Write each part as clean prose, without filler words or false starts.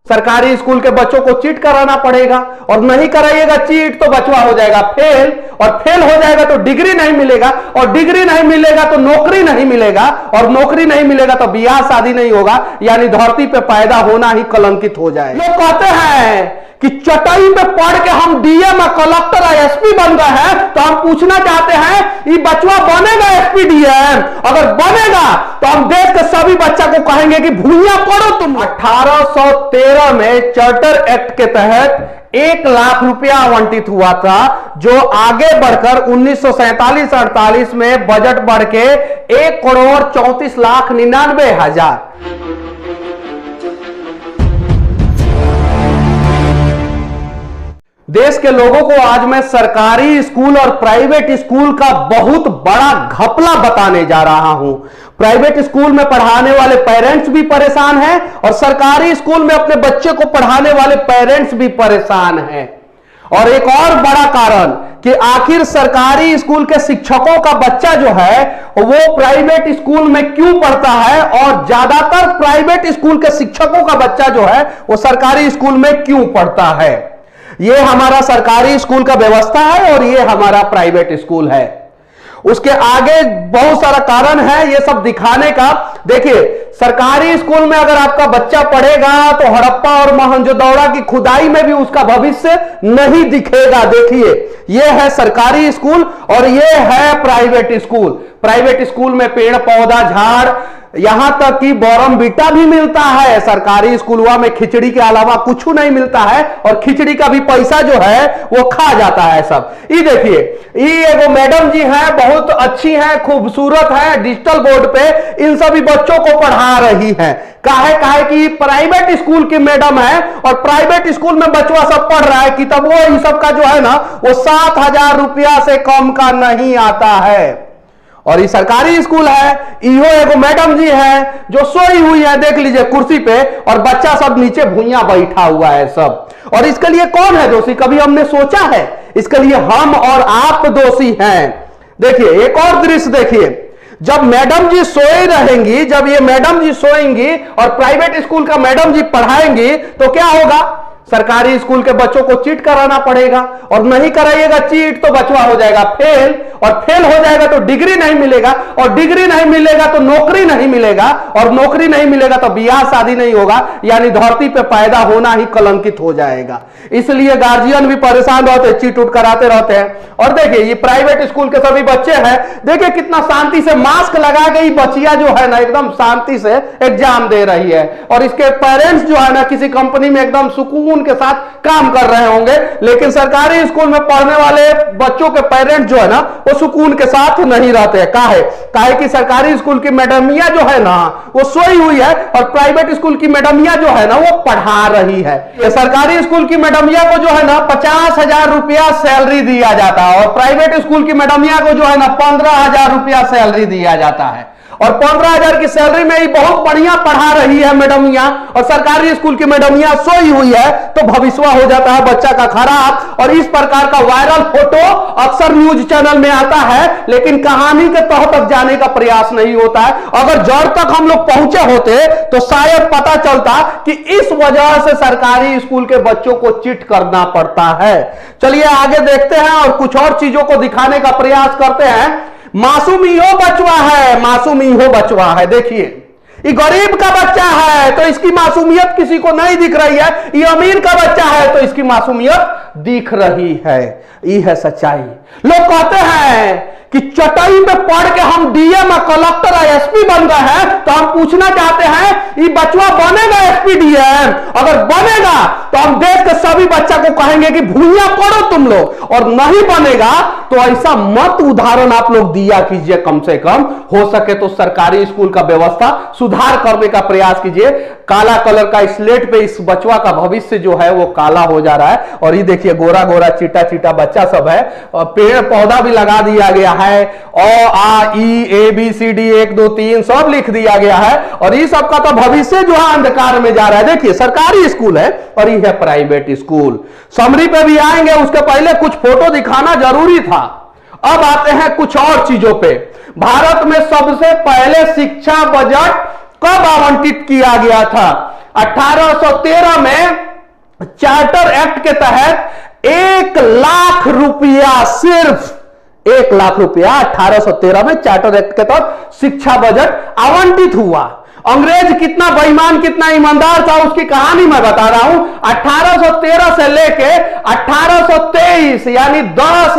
सरकारी स्कूल के बच्चों को चीट कराना पड़ेगा, और नहीं कराइएगा चीट तो बचवा हो जाएगा फेल, और फेल हो जाएगा तो डिग्री नहीं मिलेगा, और डिग्री नहीं मिलेगा तो नौकरी नहीं मिलेगा, और नौकरी नहीं मिलेगा तो ब्याह शादी नहीं होगा, यानी धरती पे पैदा होना ही कलंकित हो जाए। लोग कहते हैं कि चटाई पे पढ़ के हम डीएम, कलेक्टर, एसपी बन गए हैं, तो हम पूछना चाहते हैं ये बचवा बनेगा एसपी डीएम? अगर बनेगा तो हम देश के सभी बच्चा को कहेंगे कि भूया पढ़ो तुम। 1813 में चार्टर एक्ट के तहत 1 लाख रुपया आवंटित हुआ था, जो आगे बढ़कर 1947-48 में बजट बढ़ के 1,34,99,000। देश के लोगों को आज मैं सरकारी स्कूल और प्राइवेट स्कूल का बहुत बड़ा घपला बताने जा रहा हूं। प्राइवेट स्कूल में पढ़ाने वाले पेरेंट्स भी परेशान हैं, और सरकारी स्कूल में अपने बच्चे को पढ़ाने वाले पेरेंट्स भी परेशान हैं। और एक और बड़ा कारण कि आखिर सरकारी स्कूल के शिक्षकों का बच्चा जो है वो प्राइवेट स्कूल में क्यों पढ़ता है, और ज्यादातर प्राइवेट स्कूल के शिक्षकों का बच्चा जो है वो सरकारी स्कूल में क्यों पढ़ता है। ये हमारा सरकारी स्कूल का व्यवस्था है और ये हमारा प्राइवेट स्कूल है। उसके आगे बहुत सारा कारण है ये सब दिखाने का। देखिए, सरकारी स्कूल में अगर आपका बच्चा पढ़ेगा तो हड़प्पा और मोहनजोदड़ो की खुदाई में भी उसका भविष्य नहीं दिखेगा। देखिए, ये है सरकारी स्कूल और ये है प्राइवेट स्कूल। प्राइवेट स्कूल में पेड़ पौधा झाड़, यहां तक कि बोरमवीटा भी मिलता है। सरकारी स्कूलवा में खिचड़ी के अलावा कुछ नहीं मिलता है, और खिचड़ी का भी पैसा जो है वो खा जाता है सब। ये देखिए, ये एगो मैडम जी हैं, बहुत अच्छी हैं, खूबसूरत हैं, डिजिटल बोर्ड पे इन सभी बच्चों को पढ़ा रही हैं। काहे कि प्राइवेट स्कूल की मैडम है और प्राइवेट स्कूल में बच्चा सब पढ़ रहा है कि तब वो इन सब का जो है ना वो 7,000 रुपया से कम का नहीं आता है। और ये सरकारी स्कूल है, इहो एगो मैडम जी है जो सोई हुई है, देख लीजिए कुर्सी पे, और बच्चा सब नीचे भुइयां बैठा हुआ है सब। और इसके लिए कौन है दोषी, कभी हमने सोचा है? इसके लिए हम और आप दोषी हैं। देखिए, एक और दृश्य देखिए, जब मैडम जी सोए रहेंगी, जब ये मैडम जी सोएंगी और प्राइवेट स्कूल का मैडम जी पढ़ाएंगी तो क्या होगा? सरकारी स्कूल के बच्चों को चीट कराना पड़ेगा, और नहीं कराइएगा चीट तो बचवा हो जाएगा फेल, और फेल हो जाएगा तो डिग्री नहीं मिलेगा, और डिग्री नहीं मिलेगा तो नौकरी नहीं मिलेगा, और नौकरी नहीं मिलेगा तो ब्याह शादी नहीं होगा, यानी धरती पे पैदा होना ही कलंकित हो जाएगा। इसलिए गार्जियन भी परेशान रहते हैं, चीट उट कराते रहते हैं। और देखिए, ये प्राइवेट स्कूल के सभी बच्चे हैं, देखिए कितना शांति से मास्क लगा गई बच्चियां जो है ना एकदम शांति से एग्जाम दे रही है, और इसके पेरेंट्स जो है ना किसी कंपनी में एकदम सुकून के साथ काम कर रहे होंगे। लेकिन सरकारी स्कूल में पढ़ने वाले बच्चों के पेरेंट्स जो है ना वो सुकून के साथ नहीं रहते। काहे कि सरकारी स्कूल की मैडमिया जो है ना वो सोई हुई है, और प्राइवेट स्कूल की मैडमिया जो है ना वो पढ़ा रही है। सरकारी स्कूल की मैडमिया को जो है ना 50,000 रुपया सैलरी दिया जाता है, और प्राइवेट स्कूल की मैडमिया को जो है ना 15,000 रुपया सैलरी दिया जाता है। और 15,000 की सैलरी में ही बहुत बढ़िया पढ़ा रही है मैडमिया, और सरकारी स्कूल की मैडमिया सोई हुई है, तो भविष्य हो जाता है बच्चा का खराब। और इस प्रकार का वायरल फोटो अक्सर न्यूज चैनल में आता है, लेकिन कहानी के तह तक जाने का प्रयास नहीं होता है। अगर जड़ तक हम लोग पहुंचे होते तो शायद पता चलता कि इस वजह से सरकारी स्कूल के बच्चों को चीट करना पड़ता है। चलिए आगे देखते हैं और कुछ और चीजों को दिखाने का प्रयास करते हैं। मासूम इहो बचवा है, मासूम इहो बचवा है। देखिए, ये गरीब का बच्चा है तो इसकी मासूमियत किसी को नहीं दिख रही है, ये अमीर का बच्चा है तो इसकी मासूमियत दिख रही है। ये है सच्चाई। लोग कहते हैं कि चटाई पे पढ़ के हम डीएम, कलेक्टर, एसपी बन गए हैं, तो हम पूछना चाहते हैं ये बचवा बनेगा एसपी डीएम? अगर बनेगा तो हम देश के सभी बच्चा को कहेंगे कि भूया पढ़ो तुम लोग, और नहीं बनेगा तो ऐसा मत उदाहरण आप लोग दिया कीजिए। कम से कम हो सके तो सरकारी स्कूल का व्यवस्था सुधार करने का प्रयास कीजिए। काला कलर का स्लेट पे इस बचवा का भविष्य जो है वो काला हो जा रहा है, और ये देखिए गोरा गोरा चीटा चीटा बच्चा सब है, और पेड़ पौधा भी लगा दिया गया है, ओ आ ई ए बी सी डी 1 2 3 सब लिख दिया गया है, और ये सब का तो भविष्य जो है अंधकार में जा रहा है। देखिए, सरकारी स्कूल है और ये है प्राइवेट स्कूल। समरी पे भी आएंगे, उसके पहले कुछ फोटो दिखाना जरूरी था। अब आते हैं कुछ और चीजों पे। भारत में सबसे पहले शिक्षा बजट कब आवंटित किया गया था? 1813 में चार्टर एक्ट के तहत 1 लाख रुपया, सिर्फ 1 लाख रुपया 1813 में चार्टर एक्ट के तहत शिक्षा बजट आवंटित हुआ। अंग्रेज कितना बेईमान, कितना ईमानदार था, उसकी कहानी मैं बता रहा हूं। 1813 से लेके 1823 यानी 10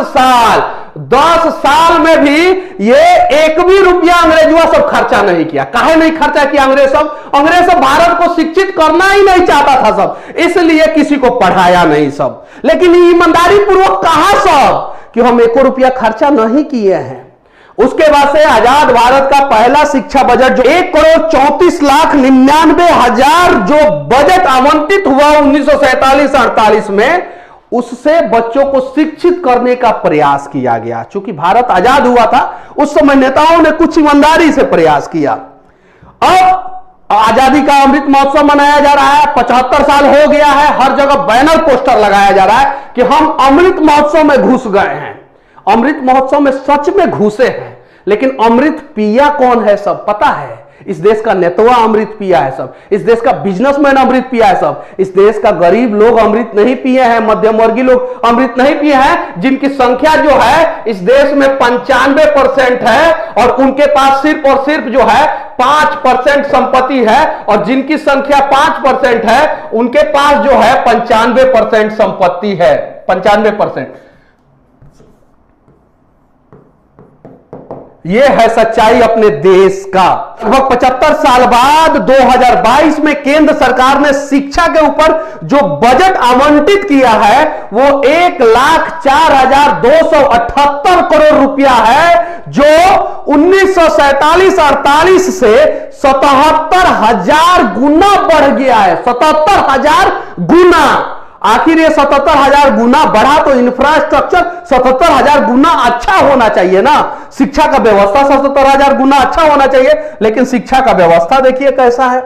साल में भी ये 1 भी रुपया अंग्रेजों सब खर्चा नहीं किया। काहे नहीं खर्चा किया अंग्रेज सब भारत को शिक्षित करना ही नहीं चाहता था सब, इसलिए किसी को पढ़ाया नहीं सब। लेकिन ईमानदारी पूर्वक कहा सब कि हम 1 रुपया खर्चा नहीं किए हैं। उसके बाद से आजाद भारत का पहला शिक्षा बजट जो 1,34,99,000 जो बजट आवंटित हुआ 1947-48 में, उससे बच्चों को शिक्षित करने का प्रयास किया गया। चूंकि भारत आजाद हुआ था, उस समय नेताओं ने कुछ ईमानदारी से प्रयास किया। अब आजादी का अमृत महोत्सव मनाया जा रहा है, 75 साल हो गया है, हर जगह बैनर पोस्टर लगाया जा रहा है कि हम अमृत महोत्सव में घुस गए हैं। अमृत महोत्सव में सच में घुसे हैं, लेकिन अमृत पिया कौन है सब पता है? इस देश का नेतवा अमृत पिया है सब, इस देश का बिजनेसमैन अमृत पिया है सब, इस देश का गरीब लोग अमृत नहीं पिए हैं, मध्यम वर्गीय लोग अमृत नहीं पिए हैं, जिनकी संख्या जो है इस देश में 95% है और उनके पास सिर्फ और सिर्फ जो है 5% संपत्ति है, और जिनकी संख्या 5% है उनके पास जो है 95% संपत्ति है। 95%। यह है सच्चाई अपने देश का। लगभग 75 साल बाद 2022 में केंद्र सरकार ने शिक्षा के ऊपर जो बजट आवंटित किया है वो 1,04,278 करोड़ रुपया है, जो 1947-48 से 77,000 गुना बढ़ गया है। 77,000 गुना। आखिर ये 77,000 गुना बढ़ा तो इंफ्रास्ट्रक्चर 77,000 गुना अच्छा होना चाहिए ना। शिक्षा का व्यवस्था 77,000 गुना अच्छा होना चाहिए, लेकिन शिक्षा का व्यवस्था देखिए कैसा है।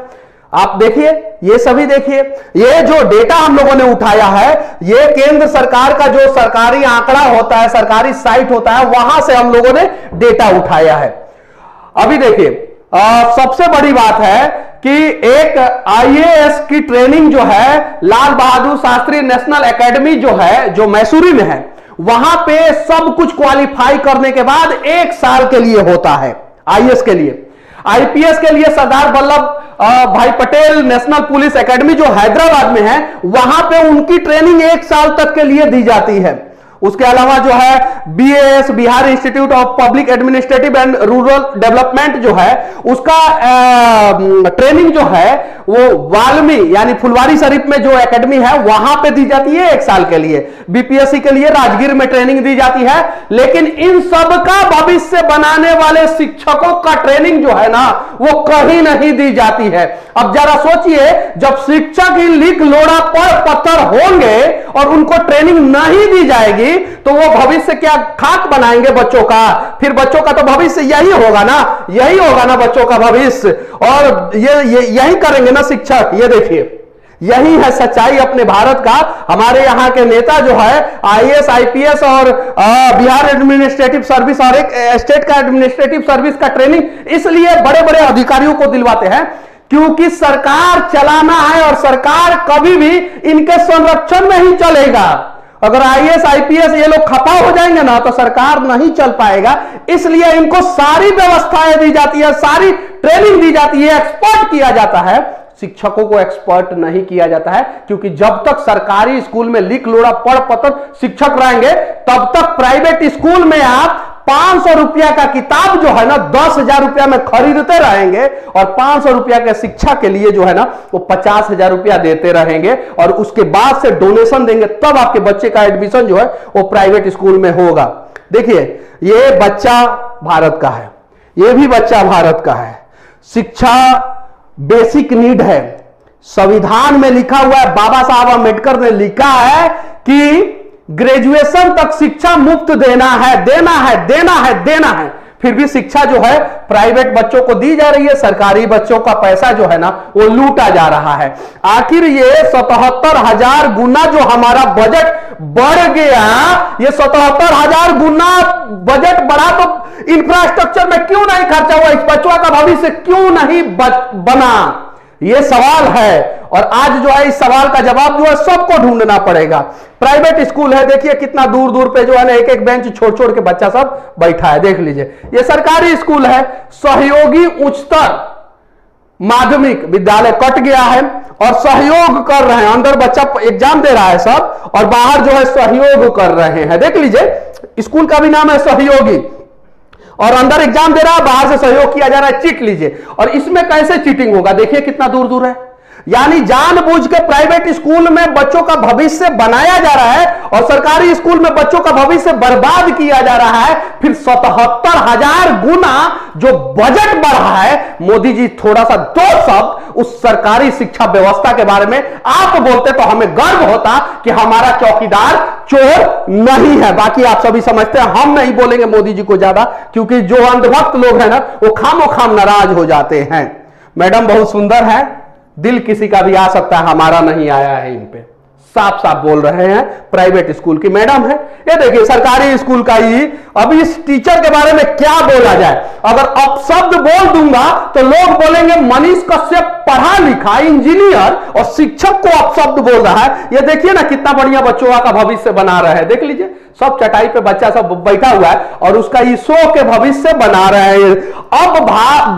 आप देखिए, ये सभी देखिए, ये जो डेटा हम लोगों ने उठाया है, ये केंद्र सरकार का जो सरकारी आंकड़ा होता है, सरकारी साइट होता है, वहां से हम लोगों ने डेटा उठाया है। अभी देखिए, सबसे बड़ी बात है कि एक आईएएस की ट्रेनिंग जो है लाल बहादुर शास्त्री नेशनल एकेडमी जो है, जो मैसूरी में है, वहां पे सब कुछ क्वालिफाई करने के बाद 1 साल के लिए होता है आईएएस के लिए। आईपीएस के लिए सरदार वल्लभ भाई पटेल नेशनल पुलिस एकेडमी जो हैदराबाद में है, वहां पे उनकी ट्रेनिंग 1 साल तक के लिए दी जाती है। उसके अलावा जो है BAS Bihar institute of public administrative and rural development जो है, उसका ट्रेनिंग जो है वो वाल्मी यानी फुलवारी शरीफ में जो एकेडमी है वहां पे दी जाती है 1 साल के लिए। बीपीएससी के लिए राजगीर में ट्रेनिंग दी जाती है। लेकिन इन सब का भविष्य बनाने वाले शिक्षकों का ट्रेनिंग जो है ना, वो कहीं नहीं दी जाती है। अब जरा सोचिए, जब शिक्षक ही लिख लोड़ा पढ़ पत्थर होंगे और उनको ट्रेनिंग नहीं दी जाएगी, तो वो भविष्य क्या खाक बनाएंगे बच्चों का? फिर बच्चों का तो भविष्य यही होगा ना, यही होगा ना बच्चों का भविष्य, और ये यही करेंगे ना शिक्षक। ये देखिए, यही है सच्चाई अपने भारत का। हमारे यहां के नेता जो है आईएएस आईपीएस और बिहार एडमिनिस्ट्रेटिव सर्विस और एक स्टेट का एडमिनिस्ट्रेटिव सर्विस का ट्रेनिंग इसलिए बड़े बड़े अधिकारियों को दिलवाते हैं क्योंकि सरकार चलाना है, और सरकार कभी भी इनके संरक्षण में ही चलेगा। अगर आईएएस आईपीएस ये लोग खपा हो जाएंगे ना, तो सरकार नहीं चल पाएगा। इसलिए इनको सारी व्यवस्थाएं दी जाती है, सारी ट्रेनिंग दी जाती है, एक्सपर्ट किया जाता है। शिक्षकों को एक्सपर्ट नहीं किया जाता है, क्योंकि जब तक सरकारी स्कूल में लिख लोड़ा पढ़ पत्थर शिक्षक रहेंगे, तब तक प्राइवेट स्कूल में आप 500 रुपया का किताब जो है ना 10,000 रुपया में खरीदते रहेंगे, और 500 रुपया के शिक्षा के लिए जो है ना वो 50,000 रुपया देते रहेंगे, और उसके बाद से डोनेशन देंगे, तब आपके बच्चे का एडमिशन जो है वो प्राइवेट स्कूल में होगा। देखिए, ये बच्चा भारत का है, ये भी बच्चा भारत का है। शिक्षा बेसिक नीड है। संविधान में लिखा हुआ है, बाबा साहब अम्बेडकर ने लिखा है कि ग्रेजुएशन तक शिक्षा मुफ्त देना है, देना है, देना है, देना है। फिर भी शिक्षा जो है प्राइवेट बच्चों को दी जा रही है, सरकारी बच्चों का पैसा जो है ना वो लूटा जा रहा है। आखिर ये 77,000 गुना जो हमारा बजट बढ़ गया, ये 77,000 गुना बजट बढ़ा तो इंफ्रास्ट्रक्चर में क्यों नहीं खर्चा हुआ? इस बच्चों का भविष्य क्यों नहीं बना? ये सवाल है, और आज जो है इस सवाल का जवाब जो है सबको ढूंढना पड़ेगा। प्राइवेट स्कूल है, देखिए कितना दूर दूर पे जो है ना एक एक बेंच छोड़ छोड़ के बच्चा सब बैठा है, देख लीजिए। ये सरकारी स्कूल है, सहयोगी उच्चतर माध्यमिक विद्यालय कट गया है और सहयोग कर रहे हैं, अंदर बच्चा एग्जाम दे रहा है सब और बाहर जो है सहयोग कर रहे हैं। देख लीजिए स्कूल का भी नाम है सहयोगी, और अंदर एग्जाम दे रहा है, बाहर से सहयोग किया जा रहा है। चीट लीजिए, और इसमें कैसे चीटिंग होगा, देखिए कितना दूर दूर है। यानी जानबूझ के प्राइवेट स्कूल में बच्चों का भविष्य बनाया जा रहा है और सरकारी स्कूल में बच्चों का भविष्य बर्बाद किया जा रहा है। फिर 77,000 गुना जो बजट बढ़ा है। मोदी जी थोड़ा सा दो शब्द उस सरकारी शिक्षा व्यवस्था के बारे में आप बोलते तो हमें गर्व होता कि हमारा चौकीदार चोर नहीं है। बाकी आप सभी समझते हैं, हम नहीं बोलेंगे मोदी जी को ज्यादा, क्योंकि जो अंधभक्त लोग हैं ना वो खामोखाम नाराज हो जाते हैं। मैडम बहुत सुंदर है, दिल किसी का भी आ सकता है, हमारा नहीं आया है। इन पे साफ साफ बोल रहे हैं प्राइवेट स्कूल की मैडम है। ये देखिए सरकारी स्कूल का ही। अभी इस टीचर के बारे में क्या बोला जाए, अगर अपशब्द बोल दूंगा तो लोग बोलेंगे मनीष कश्यप पढ़ा लिखा इंजीनियर और शिक्षक को अपशब्द बोल रहा है। ये देखिए ना कितना बढ़िया बच्चों का भविष्य बना रहे हैं, देख लीजिए सब चटाई पे बच्चा सब बैठा हुआ है और उसका ईसो के भविष्य बना रहे हैं। अब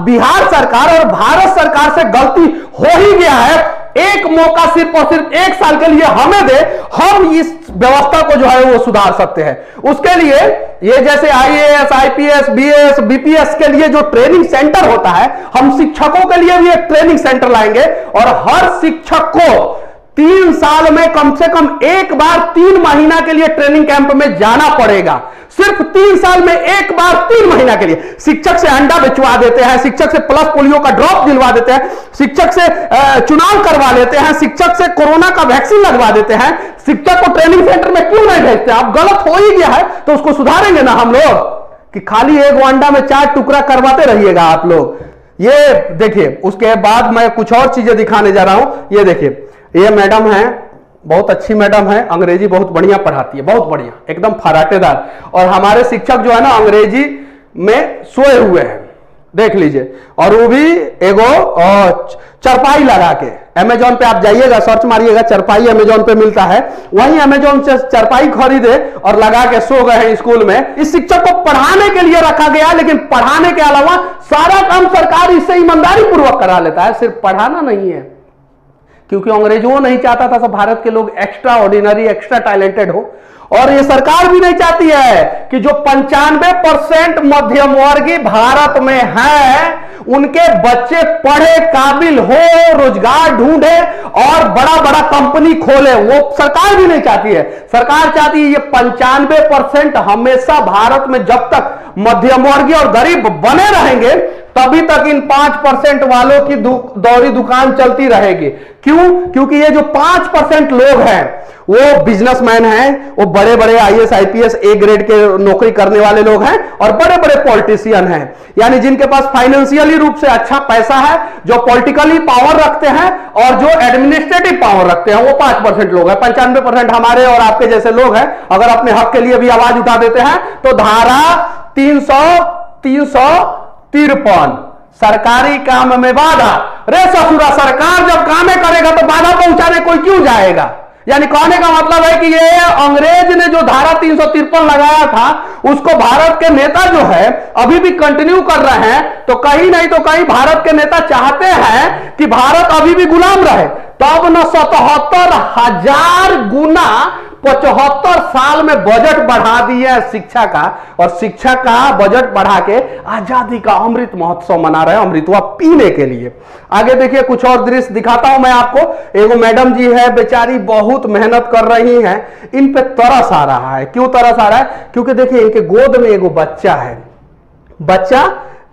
बिहार सरकार और भारत सरकार से गलती हो ही गया है। एक मौका सिर्फ और सिर्फ 1 साल के लिए हमें दे, हम इस व्यवस्था को जो है वो सुधार सकते हैं। उसके लिए ये जैसे IAS, IPS, BAS, BPS के लिए जो ट्रेनिंग सेंटर होता है, हम शिक्षकों के लिए भी एक ट्रेनिंग सेंटर लाएंगे और हर शिक्षक को 3 साल में कम से कम एक बार 3 महीना के लिए ट्रेनिंग कैंप में जाना पड़ेगा। सिर्फ 3 साल में एक बार 3 महीना के लिए। शिक्षक से अंडा बिचवा देते हैं, शिक्षक से प्लस पोलियो का ड्रॉप दिलवा देते हैं, शिक्षक से चुनाव करवा लेते हैं, शिक्षक से कोरोना का वैक्सीन लगवा देते हैं। शिक्षक को ट्रेनिंग सेंटर में क्यों नहीं भेजते? अब गलत हो ही गया है तो उसको सुधारेंगे ना हम लोग, कि खाली एक अंडा में 4 टुकड़ा करवाते रहिएगा आप लोग। ये देखिए, उसके बाद मैं कुछ और चीजें दिखाने जा रहा हूं। ये देखिए, ये मैडम है, बहुत अच्छी मैडम है, अंग्रेजी बहुत बढ़िया पढ़ाती है, बहुत बढ़िया, एकदम फराटेदार। और हमारे शिक्षक जो है ना अंग्रेजी में सोए हुए हैं, देख लीजिए। और वो भी एगो चरपाई लगा के, अमेजोन पे आप जाइएगा, सर्च मारिएगा, चरपाई अमेजोन पे मिलता है, वहीं अमेजोन से चरपाई खरीदे और लगा के सो गए हैं स्कूल में। इस शिक्षक को पढ़ाने के लिए रखा गया, लेकिन पढ़ाने के अलावा सारा काम सरकार इससे ईमानदारी पूर्वक करा लेता है, सिर्फ पढ़ाना नहीं है। क्योंकि अंग्रेज वो नहीं चाहता था सब भारत के लोग एक्स्ट्रा ऑर्डिनरी, एक्स्ट्रा टैलेंटेड हो, और ये सरकार भी नहीं चाहती है कि जो 95% मध्यम वर्गीय भारत में है उनके बच्चे पढ़े, काबिल हो, रोजगार ढूंढे और बड़ा बड़ा कंपनी खोले। वो सरकार भी नहीं चाहती है। सरकार चाहती है ये 95% हमेशा भारत में जब तक मध्यम वर्गीय और गरीब बने रहेंगे तभी तक इन 5% वालों की दौरी दुकान चलती रहेगी। क्यों? क्योंकि ये जो 5% लोग हैं वो बिजनेसमैन हैं, वो बड़े बड़े IAS, IPS A ग्रेड के नौकरी करने वाले लोग हैं और बड़े बड़े पॉलिटिशियन हैं, यानी जिनके पास फाइनेंशियली रूप से अच्छा पैसा है, जो पॉलिटिकली पावर रखते हैं और जो एडमिनिस्ट्रेटिव पावर रखते हैं, वो 5% लोग हैं। 95% हमारे और आपके जैसे लोग हैं। अगर अपने हक के लिए भी आवाज उठा देते हैं तो धारा 353 सरकारी काम में बाधा। रे ससुरा, सरकार जब कामे करेगा तो बाधा पहुंचाने कोई क्यों जाएगा? यानी कहने का मतलब है कि ये अंग्रेज ने जो धारा 353 लगाया था उसको भारत के नेता जो है अभी भी कंटिन्यू कर रहे हैं। तो कहीं नहीं तो कहीं भारत के नेता चाहते हैं कि भारत अभी भी गुलाम रहे। तब न 77,000 गुना 75 साल में बजट बढ़ा दिया शिक्षा का, और शिक्षा का बजट बढ़ा के आजादी का अमृत महोत्सव मना रहे हैं, अमृतवा पीने के लिए। आगे देखिए, कुछ और दृश्य दिखाता हूं मैं आपको। एगो मैडम जी है, बेचारी बहुत मेहनत कर रही हैं, इन पे तरस आ रहा है। क्यों तरस आ रहा है? क्योंकि देखिए इनके गोद में एगो बच्चा है। बच्चा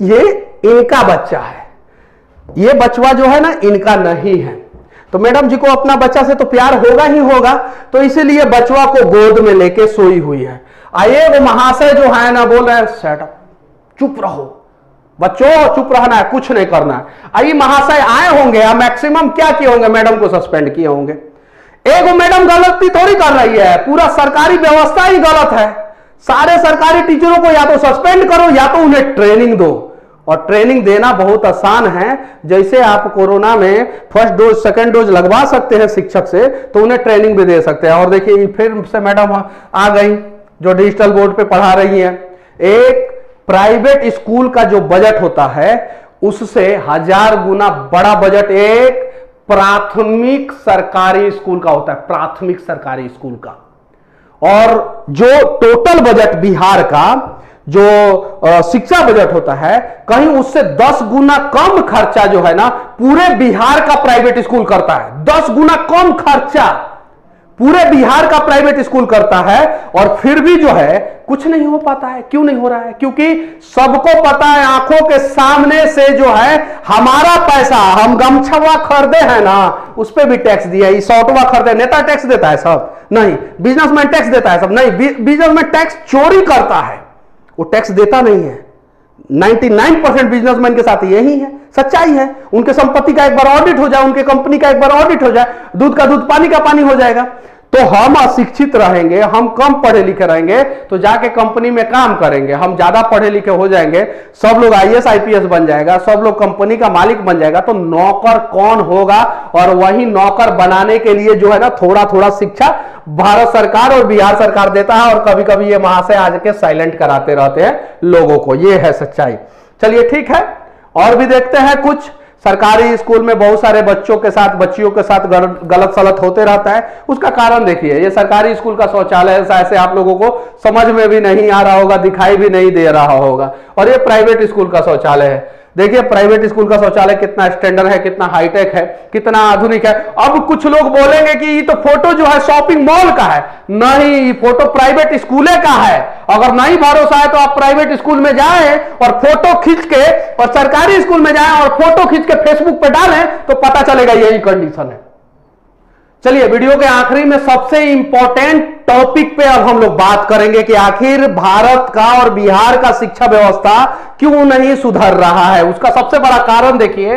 ये इनका बच्चा है, ये बचवा जो है ना इनका नहीं है। तो मैडम जी को अपना बच्चा से तो प्यार होगा ही होगा, तो इसीलिए बचवा को गोद में लेके सोई हुई है। आइए वो महाशय जो है ना बोल रहे हैं शट अप, चुप रहो बच्चों, चुप रहना है, कुछ नहीं करना है। आइए महाशय आए होंगे, या मैक्सिमम क्या किए होंगे, मैडम को सस्पेंड किए होंगे। एक मैडम गलती थोड़ी कर रही है, पूरा सरकारी व्यवस्था ही गलत है। सारे सरकारी टीचरों को या तो सस्पेंड करो या तो उन्हें ट्रेनिंग दो। और ट्रेनिंग देना बहुत आसान है। जैसे आप कोरोना में फर्स्ट डोज सेकंड डोज लगवा सकते हैं शिक्षक से, तो उन्हें ट्रेनिंग भी दे सकते हैं। और देखिए फिर से मैडम आ गई जो डिजिटल बोर्ड पे पढ़ा रही हैं। एक प्राइवेट स्कूल का जो बजट होता है उससे 1000 गुना बड़ा बजट एक प्राथमिक सरकारी स्कूल का होता है, प्राथमिक सरकारी स्कूल का। और जो टोटल बजट बिहार का जो शिक्षा बजट होता है, कहीं उससे 10 गुना कम खर्चा जो है ना पूरे बिहार का प्राइवेट स्कूल करता है। 10 गुना कम खर्चा पूरे बिहार का प्राइवेट स्कूल करता है, और फिर भी जो है कुछ नहीं हो पाता है। क्यों नहीं हो रहा है? क्योंकि सबको पता है, आंखों के सामने से जो है हमारा पैसा, हम गमछवा खरीदे हैं ना उस पर भी टैक्स दिया, शॉर्टवा खरीदे, नेता टैक्स देता है सब नहीं, बिजनेसमैन टैक्स देता है सब नहीं, बिजनेसमैन टैक्स चोरी करता है, वो टैक्स देता नहीं है। 99% बिजनेसमैन के साथ यही है, सच्चाई है। उनके संपत्ति का एक बार ऑडिट हो जाए, उनके कंपनी का एक बार ऑडिट हो जाए, दूध का दूध पानी का पानी हो जाएगा। तो हम अशिक्षित रहेंगे, हम कम पढ़े लिखे रहेंगे तो जाके कंपनी में काम करेंगे। हम ज्यादा पढ़े लिखे हो जाएंगे, सब लोग IAS IPS बन जाएगा, सब लोग कंपनी का मालिक बन जाएगा, तो नौकर कौन होगा? और वही नौकर बनाने के लिए जो है ना थोड़ा थोड़ा शिक्षा भारत सरकार और बिहार सरकार देता है, और कभी कभी ये वहां से आज के साइलेंट कराते रहते हैं लोगों को। ये है सच्चाई। चलिए ठीक है, और भी देखते हैं कुछ। सरकारी स्कूल में बहुत सारे बच्चों के साथ, बच्चियों के साथ गलत सलत होते रहता है। उसका कारण देखिए, ये सरकारी स्कूल का शौचालय ऐसे आप लोगों को समझ में भी नहीं आ रहा होगा, दिखाई भी नहीं दे रहा होगा, और ये प्राइवेट स्कूल का शौचालय है। देखिए प्राइवेट स्कूल का शौचालय कितना स्टैंडर्ड है, कितना हाईटेक है, कितना आधुनिक है। अब कुछ लोग बोलेंगे कि ये तो फोटो जो है शॉपिंग मॉल का है। नहीं, ये फोटो प्राइवेट स्कूल का है। अगर नहीं भरोसा है तो आप प्राइवेट स्कूल में जाएं और फोटो खींच के, और सरकारी स्कूल में जाएं और फोटो खींच के फेसबुक पे डालें तो पता चलेगा यही कंडीशन है। चलिए वीडियो के आखिरी में सबसे इंपॉर्टेंट टॉपिक पे अब हम लोग बात करेंगे कि आखिर भारत का और बिहार का शिक्षा व्यवस्था क्यों नहीं सुधर रहा है। उसका सबसे बड़ा कारण देखिए,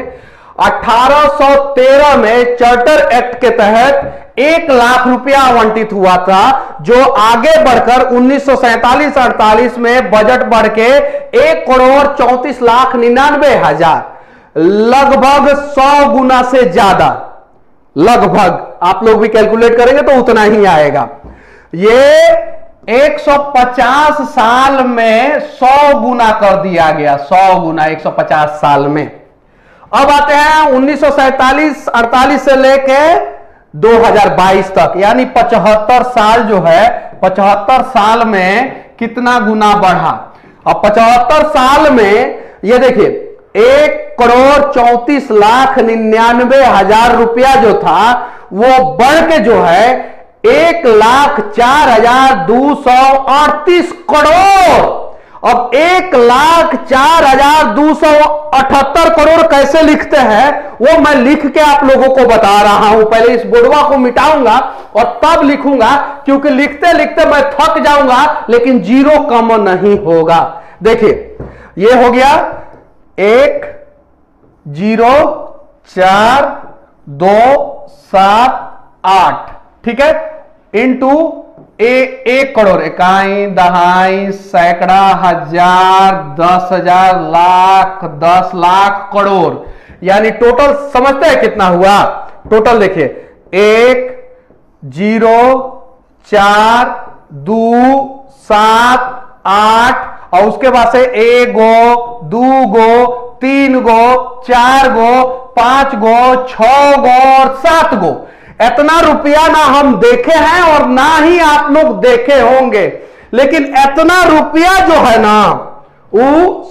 1813 में चार्टर एक्ट के तहत 1 लाख रुपया आवंटित हुआ था, जो आगे बढ़कर 1947-48 में बजट बढ़ के 1,34,99,000, लगभग 100 गुना से ज्यादा, लगभग आप लोग भी कैलकुलेट करेंगे तो उतना ही आएगा। ये 150 साल में 100 गुना कर दिया गया, 100 गुना 150 साल में। अब आते हैं 1947-48 से लेके 2022 तक, यानी 75 साल जो है, 75 साल में कितना गुना बढ़ा। अब 75 साल में ये देखिए 1,34,99,000 रुपया जो था वो बढ़ के जो है 1,04,238 करोड़। अब 1,04,278 करोड़ कैसे लिखते हैं वो मैं लिख के आप लोगों को बता रहा हूं। पहले इस बोर्डवा को मिटाऊंगा और तब लिखूंगा, क्योंकि लिखते लिखते मैं थक जाऊंगा, लेकिन जीरो कम नहीं होगा। देखिए ये हो गया 1,04,278, ठीक है, इंटू 1 करोड़, इकाई, दहाई, सैकड़ा, हजार, 10,000, लाख, 10 लाख, करोड़, यानी टोटल समझते हैं कितना हुआ? टोटल देखिए 1,04,278 और उसके बाद से 1 गो, 2 गो, 3 गो, 4 गो, 5 गो, 6 गो और 7 गो। इतना रुपया ना हम देखे हैं और ना ही आप लोग देखे होंगे, लेकिन इतना रुपया जो है ना वो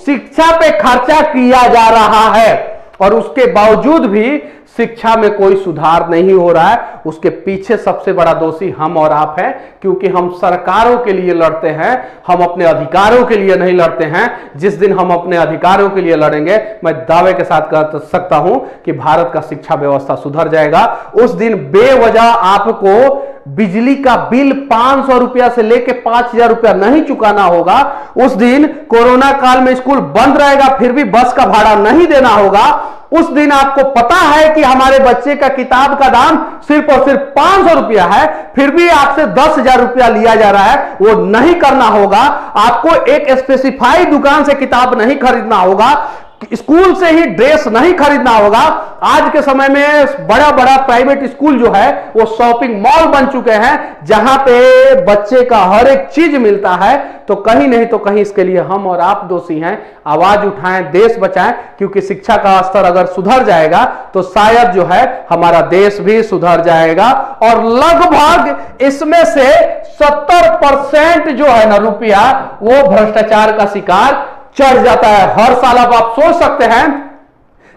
शिक्षा पे खर्चा किया जा रहा है, और उसके बावजूद भी शिक्षा में कोई सुधार नहीं हो रहा है। उसके पीछे सबसे बड़ा दोषी हम और आप हैं, क्योंकि हम सरकारों के लिए लड़ते हैं, हम अपने अधिकारों के लिए नहीं लड़ते हैं। जिस दिन हम अपने अधिकारों के लिए लड़ेंगे, मैं दावे के साथ कह सकता हूं कि भारत का शिक्षा व्यवस्था सुधर जाएगा। उस दिन बेवजह आपको बिजली का बिल 500 रुपया से लेके 5,000 रुपया नहीं चुकाना होगा। उस दिन कोरोना काल में स्कूल बंद रहेगा, फिर भी बस का भाड़ा नहीं देना होगा। उस दिन आपको पता है कि हमारे बच्चे का किताब का दाम सिर्फ और सिर्फ 500 रुपया है, फिर भी आपसे 10,000 रुपया लिया जा रहा है, वो नहीं करना होगा। आपको एक स्पेसिफाइड दुकान से किताब नहीं खरीदना होगा, स्कूल से ही ड्रेस नहीं खरीदना होगा। आज के समय में बड़ा बड़ा प्राइवेट स्कूल जो है वो शॉपिंग मॉल बन चुके हैं, जहां पे बच्चे का हर एक चीज मिलता है। तो कहीं नहीं तो कहीं इसके लिए हम और आप दोषी हैं। आवाज उठाएं, देश बचाएं, क्योंकि शिक्षा का स्तर अगर सुधर जाएगा तो शायद जो है हमारा देश भी सुधर जाएगा। और लगभग इसमें से 70% जो है ना रुपया वो भ्रष्टाचार का शिकार चढ़ जाता है। हर साल अब आप सोच सकते हैं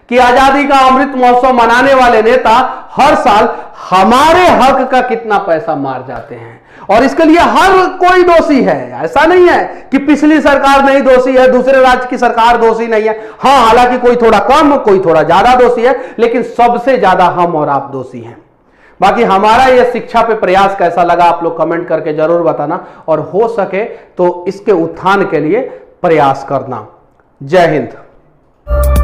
कि आजादी का अमृत महोत्सव मनाने वाले नेता हर साल हमारे हक का कितना पैसा मार जाते हैं, और इसके लिए हर कोई दोषी है। ऐसा नहीं है कि पिछली सरकार नहीं दोषी है, दूसरे राज्य की सरकार दोषी नहीं है। हां, हालांकि कोई थोड़ा कम, कोई थोड़ा ज्यादा दोषी है, लेकिन सबसे ज्यादा हम और आप दोषी हैं। बाकी हमारा यह शिक्षा पे प्रयास कैसा लगा आप लोग कमेंट करके जरूर बताना, और हो सके तो इसके उत्थान के लिए प्रयास करना। जय हिंद।